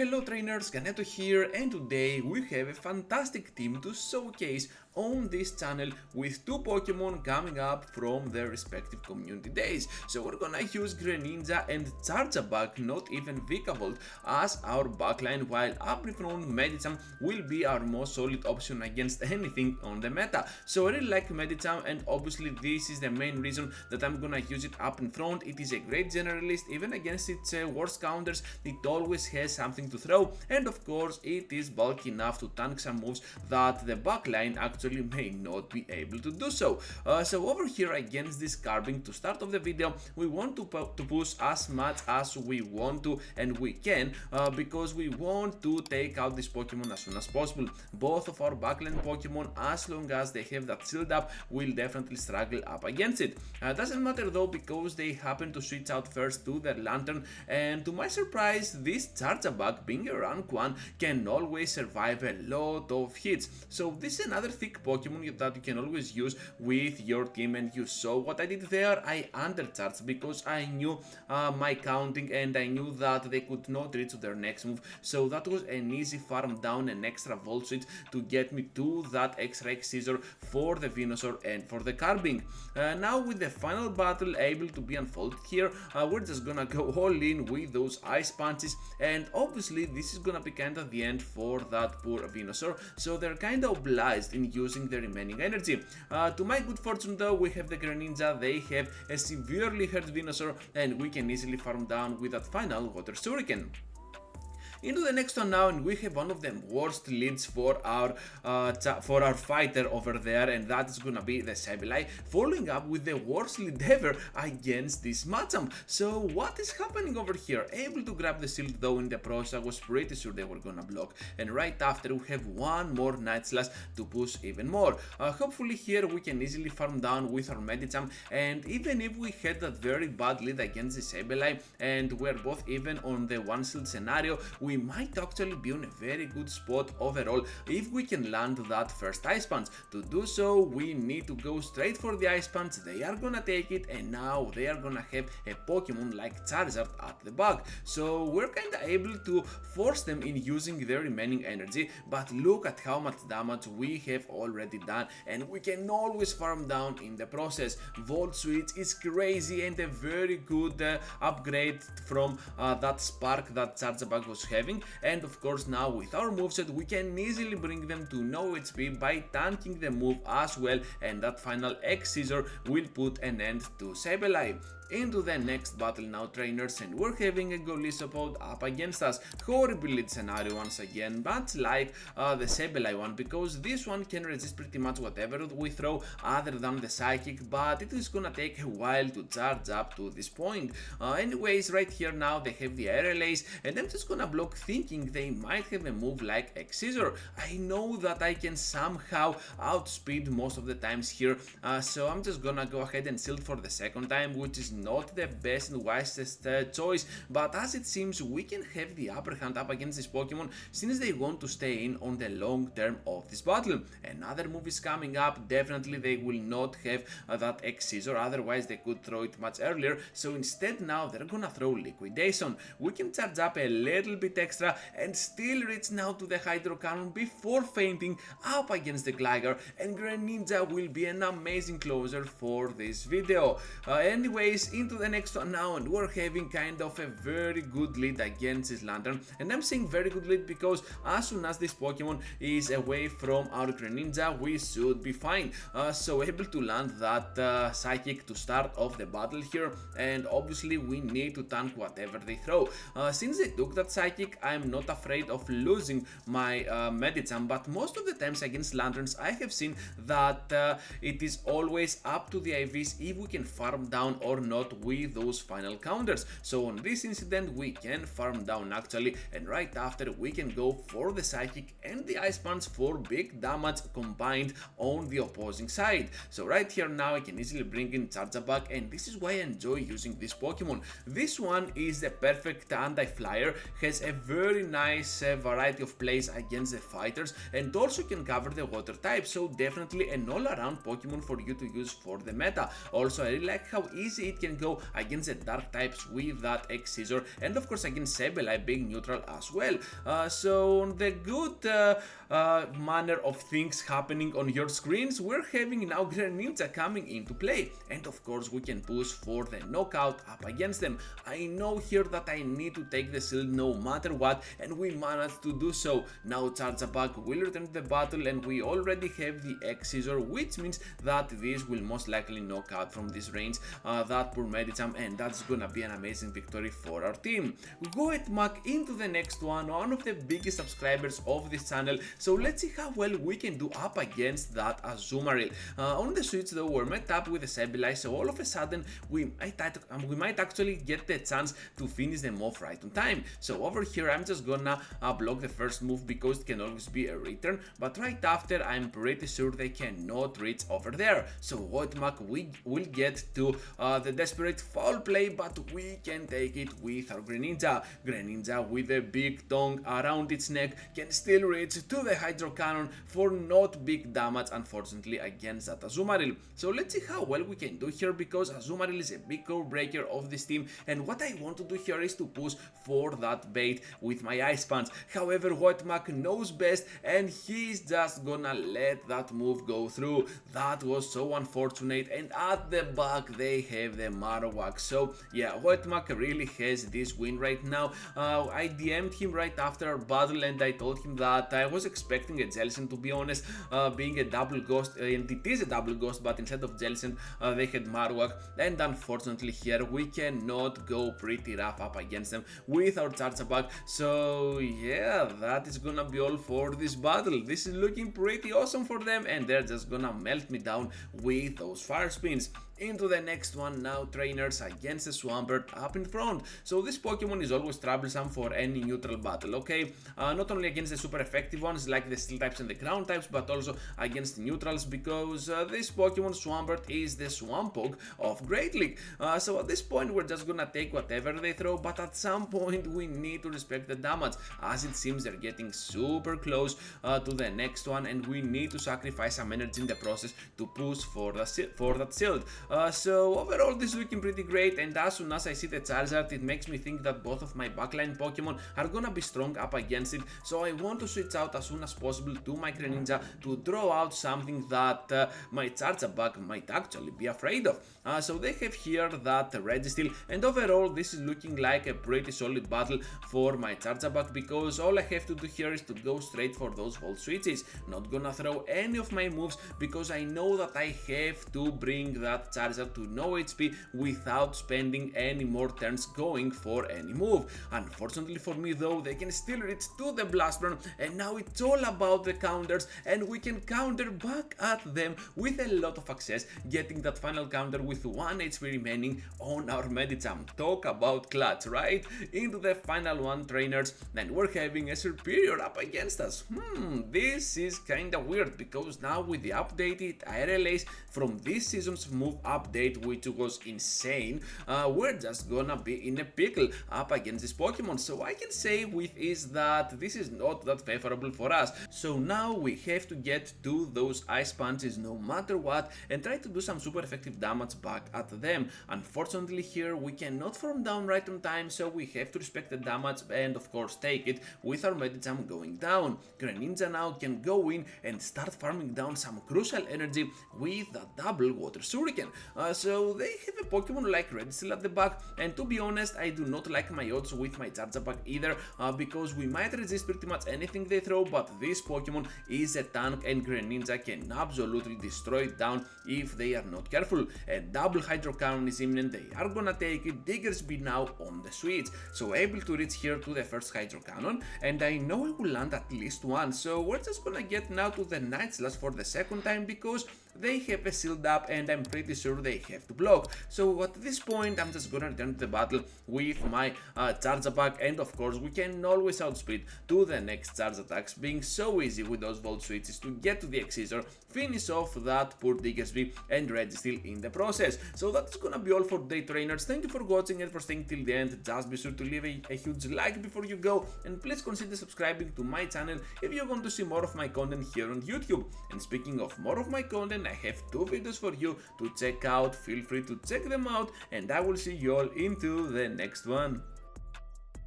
Hello trainers, Ganeto here, and today we have a fantastic team to showcase on this channel with two Pokemon coming up from their respective community days. So we're gonna use Greninja and Charjabug, not even Vikavolt, as our backline, while up in front Medicham will be our most solid option against anything on the meta. So I really like Medicham, and obviously this is the main reason that I'm gonna use it up in front. It is a great generalist, even against its worst counters, it always has something to throw, and of course it is bulky enough to tank some moves that the backline actually may not be able to do so. So over here against this Carbink, to start off the video, we want to push as much as we want to and we can, because we want to take out this Pokemon as soon as possible. Both of our backline Pokemon, as long as they have that shield up, will definitely struggle up against it. Doesn't matter though, because they happen to switch out first to their Lantern, and to my surprise this Charjabug, being a rank 1, can always survive a lot of hits. So this is another thick Pokemon that you can always use with your team, and you saw what I did there. I undercharged because I knew my counting, and I knew that they could not reach their next move, so that was an easy farm down, an extra Volt Switch to get me to that extra Scissor for the Venusaur and for the Carbink. Now with the final battle able to be unfolded here, we're just gonna go all in with those Ice Punches, and obviously this is gonna be kinda the end for that poor Venusaur, so they're kinda obliged in using the remaining energy. To my good fortune though, we have the Greninja, they have a severely hurt Venusaur, and we can easily farm down with that final Water Shuriken. Into the next one now, and we have one of the worst leads for our fighter over there, and that is gonna be the Sableye, following up with the worst lead ever against this Machamp. So what is happening over here? Able to grab the shield though in the process. I was pretty sure they were gonna block, and right after we have one more Night Slash to push even more. Hopefully here we can easily farm down with our Medicham, and even if we had that very bad lead against the Sableye and we're both even on the one shield scenario, we might actually be on a very good spot overall if we can land that first Ice Punch. To do so, we need to go straight for the Ice Punch. They are gonna take it, and now they are gonna have a Pokemon like Charizard at the back. So we're kinda able to force them in using their remaining energy, but look at how much damage we have already done, and we can always farm down in the process. Volt Switch is crazy and a very good upgrade from that spark that Charjabug was having. And of course now with our moveset we can easily bring them to no HP by tanking the move as well, and that final X-Scissor will put an end to Sableye. Into the next battle now trainers, and we're having a Golisopod up against us. Horrible lead scenario once again, but like the Sableye one, because this one can resist pretty much whatever we throw other than the Psychic, but it is gonna take a while to charge up to this point. Anyways, right here now they have the RLAs, and I'm just gonna block thinking they might have a move like X-Scissor. I know that I can somehow outspeed most of the times here, so I'm just gonna go ahead and shield for the second time, which is not the best and wisest choice, but as it seems we can have the upper hand up against this Pokemon since they want to stay in on the long term of this battle. Another move is coming up, definitely they will not have that X-Scissor, otherwise they could throw it much earlier, so instead now they're gonna throw Liquidation. We can charge up a little bit extra and still reach now to the Hydro Cannon before fainting up against the Gligar, and Greninja will be an amazing closer for this video. Anyways, into the next one now, and we're having kind of a very good lead against this Lantern, and I'm saying very good lead because as soon as this Pokemon is away from our Greninja we should be fine. So able to land that Psychic to start off the battle here, and obviously we need to tank whatever they throw. Since they took that Psychic, I'm not afraid of losing my Medicham, but most of the times against Lanterns I have seen that it is always up to the IVs if we can farm down or not with those final counters. So on this incident we can farm down actually, and right after we can go for the Psychic and the Ice Punch for big damage combined on the opposing side. So right here now I can easily bring in Charjabug, and this is why I enjoy using this Pokemon. This one is the perfect anti-flyer, has a very nice variety of plays against the fighters, and also can cover the water type, so definitely an all-around Pokemon for you to use for the meta. Also I really like how easy it it can go against the dark types with that X Scissor, and of course against Sableye being neutral as well. So on the good manner of things happening on your screens, we're having now Greninja coming into play, and of course we can push for the knockout up against them. I know here that I need to take the shield no matter what, and we managed to do so. Now Charjabug will return to the battle, and we already have the X Scissor, which means that this will most likely knock out from this range that poor Medicham, and that's gonna be an amazing victory for our team. We go at Mac into the next one of the biggest subscribers of this channel, so let's see how well we can do up against that Azumarill. On the Switch though, we're met up with a Sableye, so all of a sudden we might actually get the chance to finish them off right on time. So over here I'm just gonna block the first move because it can always be a return, but right after I'm pretty sure they cannot reach over there. So Wotmak, we will get to the desperate foul play, but we can take it with our Greninja. Greninja with a big tongue around its neck can still reach to the Hydro Cannon for not big damage, unfortunately, against that Azumarill. So let's see how well we can do here, because Azumarill is a big core breaker of this team, and what I want to do here is to push for that bait with my Ice Punch. However, Wotmak knows best, and he's just gonna let that move go through. That was so unfortunate, and at the back they have the Marowak. So yeah, Wotmak really has this win right now. I DM'd him right after our battle, and I told him that I was expecting a Jellicent, to be honest, being a double ghost, and it is a double ghost, but instead of Jellicent they had Marowak, and unfortunately here we cannot go pretty rough up against them with our Charjabug. So yeah, that is gonna be all for this battle. This is looking pretty awesome for them, and they're just gonna melt me down with those fire spins. Into the next one now, trainers against the Swampert up in front. So this Pokemon is always troublesome for any neutral battle, okay? Not only against the super effective ones like the Steel types and the Ground types, but also against neutrals, because this Pokemon Swampert is the Swampog of Great League. So at this point we're just gonna take whatever they throw, but at some point we need to respect the damage, as it seems they're getting super close to the next one, and we need to sacrifice some energy in the process to push for that shield. So overall this is looking pretty great, and as soon as I see the Charizard, it makes me think that both of my backline Pokemon are gonna be strong up against it, so I want to switch out as soon as possible to my Greninja to draw out something that my Charjabug might actually be afraid of. So they have here that Registeel, and overall this is looking like a pretty solid battle for my Charjabug, because all I have to do here is to go straight for those Volt Switches. Not gonna throw any of my moves, because I know that I have to bring that Charizard to no HP without spending any more turns going for any move. Unfortunately for me though, they can still reach to the Blast Burn, and now it's all about the counters, and we can counter back at them with a lot of success, getting that final counter with 1 HP remaining on our Medicham. Talk about clutch, right? Into the final one, trainers, and we're having a superior up against us. This is kinda weird, because now with the updated IRLAs from this season's move update, which was insane, we're just gonna be in a pickle up against this Pokemon. So I can say with is that this is not that favorable for us. So now we have to get to those Ice Punches no matter what, and try to do some super effective damage back at them. Unfortunately here we cannot farm down right on time, so we have to respect the damage and of course take it with our Medicham going down. Greninja now can go in and start farming down some crucial energy with the double Water Shuriken. So they have a Pokemon like Registeel at the back, and to be honest I do not like my odds with my Charjabug either, because we might resist pretty much anything they throw, but this Pokemon is a tank and Greninja can absolutely destroy it down if they are not careful. A double Hydro Cannon is imminent, they are gonna take it. Diggersby now on the Switch, so able to reach here to the first Hydro Cannon, and I know I will land at least one, so we're just gonna get now to the Night Slash for the second time, because they have a shield up and I'm pretty sure they have to block. So at this point I'm just gonna return to the battle with my Charjabug, and of course we can always outspeed to the next charge attacks, being so easy with those Volt Switches to get to the X Scissor, finish off that poor Diggersby and Registeel in the process. So that's gonna be all for today, trainers. Thank you for watching and for staying till the end. Just be sure to leave a huge like before you go, and please consider subscribing to my channel if you want to see more of my content here on YouTube. And speaking of more of my content, and I have 2 videos for you to check out. Feel free to check them out, and I will see you all into the next one.